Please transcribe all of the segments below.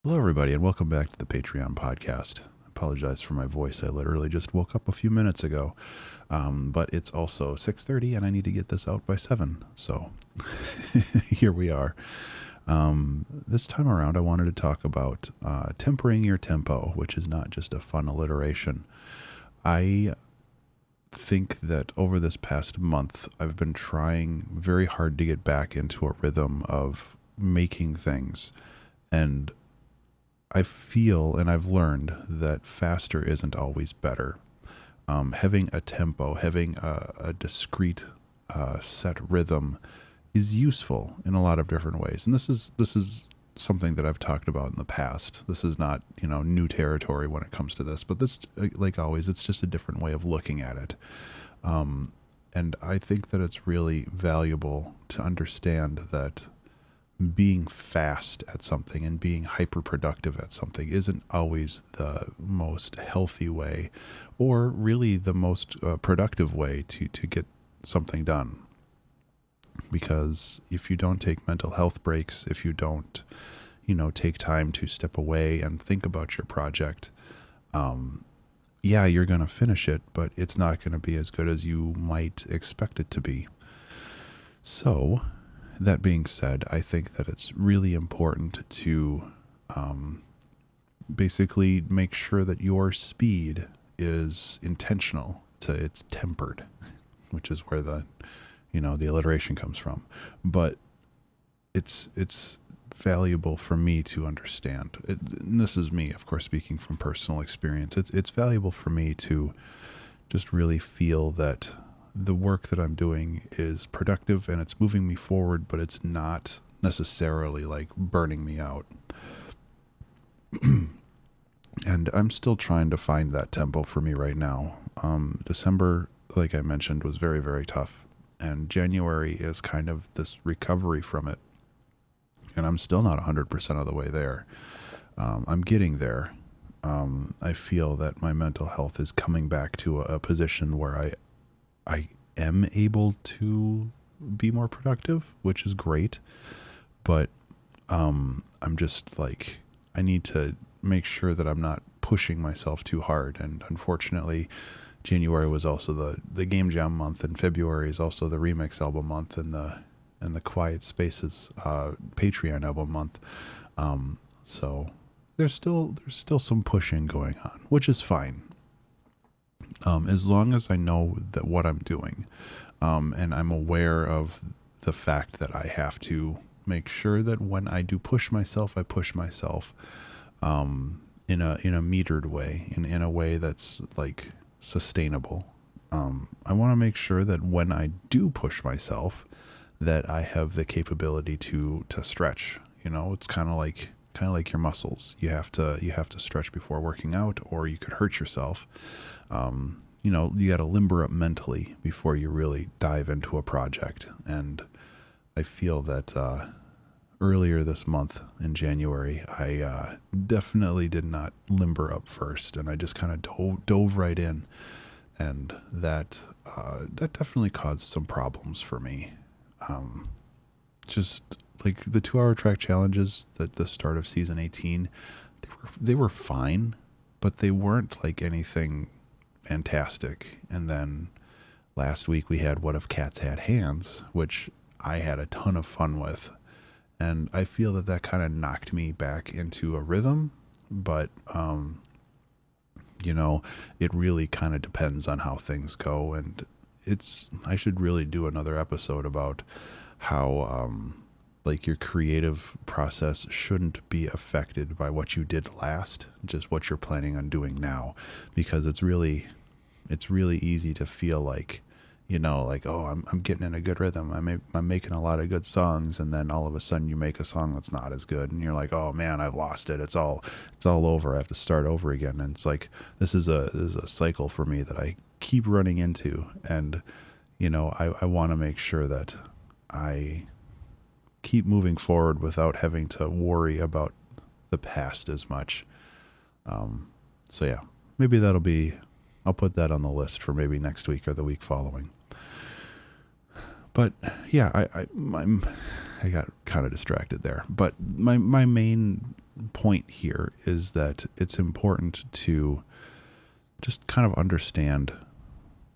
Hello, everybody, and welcome back to the Patreon podcast. I apologize for my voice. I literally just woke up a few minutes ago, but it's also 6:30, and I need to get this out by 7. So here we are. This time around, I wanted to talk about tempering your tempo, which is not just a fun alliteration. I think that over this past month, I've been trying very hard to get back into a rhythm of making things, and I feel and I've learned that faster isn't always better. Having a tempo, having a discrete set rhythm is useful in a lot of different ways. And this is something that I've talked about in the past. This is not, new territory when it comes to this, but this, like always, it's just a different way of looking at it. And I think that it's really valuable to understand that being fast at something and being hyper productive at something isn't always the most healthy way or really the most productive way to get something done. Because if you don't take mental health breaks, if you don't, take time to step away and think about your project, you're going to finish it, but it's not going to be as good as you might expect it to be. So, that being said, I think that it's really important to basically make sure that your speed is intentional, it's tempered, which is where the alliteration comes from. But it's valuable for me to understand. And this is me, of course, speaking from personal experience. It's valuable for me to just really feel that the work that I'm doing is productive and it's moving me forward, but it's not necessarily like burning me out. And I'm still trying to find that tempo for me right now. December, like I mentioned, was very, very tough. And January is kind of this recovery from it. And I'm still not 100% of the way there. I'm getting there. I feel that my mental health is coming back to a position where I am able to be more productive, which is great. But I'm just like, I need to make sure that I'm not pushing myself too hard. And unfortunately, January was also the Game Jam month, and February is also the remix album month, and the Quiet Spaces Patreon album month. So there's still some pushing going on, which is fine. As long as I know that what I'm doing, and I'm aware of the fact that I have to make sure that when I do push myself, I push myself in a metered way, in a way that's like sustainable. I want to make sure that when I do push myself, that I have the capability to stretch. It's kind of like your muscles. You have to stretch before working out, or you could hurt yourself. You got to limber up mentally before you really dive into a project. And I feel that earlier this month in January, I definitely did not limber up first, and I just kind of dove right in, and that definitely caused some problems for me. Just like the 2-hour track challenges at the start of season 18, they were fine, but they weren't like anything fantastic. And then last week we had What If Cats Had Hands, which I had a ton of fun with. And I feel that kind of knocked me back into a rhythm, but, it really kind of depends on how things go. And I should really do another episode about how, your creative process shouldn't be affected by what you did last, just what you're planning on doing now, because it's really easy to feel like, oh, I'm getting in a good rhythm. I'm making a lot of good songs. And then all of a sudden you make a song that's not as good. And you're like, oh man, I've lost it. It's all over. I have to start over again. And it's like, this is a cycle for me that I keep running into. And, I want to make sure that I keep moving forward without having to worry about the past as much. So yeah, maybe I'll put that on the list for maybe next week or the week following. But yeah, I got kind of distracted there. But my main point here is that it's important to just kind of understand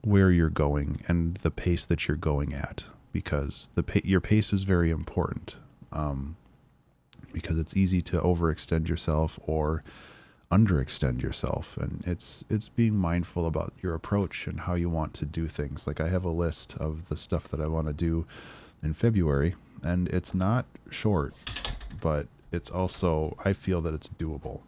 where you're going and the pace that you're going at, because your pace is very important, because it's easy to overextend yourself or underextend yourself, and it's being mindful about your approach and how you want to do things. Like, I have a list of the stuff that I want to do in February, and it's not short, but it's also, I feel that it's doable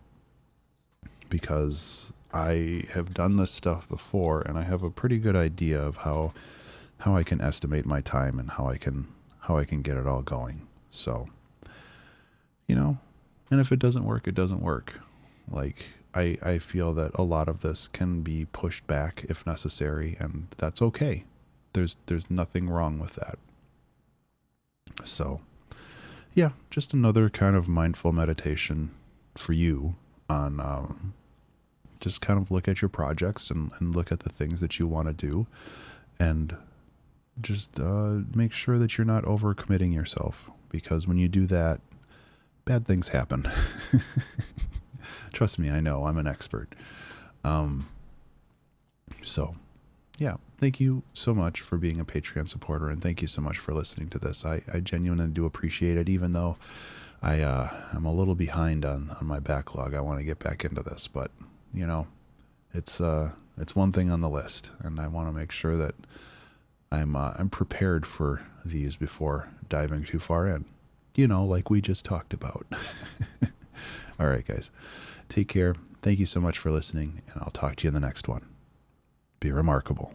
because I have done this stuff before, and I have a pretty good idea of how I can estimate my time and how I can get it all going. So, and if it doesn't work, it doesn't work. Like, I feel that a lot of this can be pushed back if necessary, and that's okay. There's nothing wrong with that. So, yeah, just another kind of mindful meditation for you on just kind of look at your projects and look at the things that you want to do, and just make sure that you're not overcommitting yourself, because when you do that, bad things happen. Trust me, I know, I'm an expert. So, yeah, thank you so much for being a Patreon supporter, and thank you so much for listening to this. I genuinely do appreciate it, even though I'm a little behind on my backlog. I want to get back into this, but it's one thing on the list, and I want to make sure that I'm prepared for these before diving too far in, like we just talked about. All right, guys, take care. Thank you so much for listening, and I'll talk to you in the next one. Be remarkable.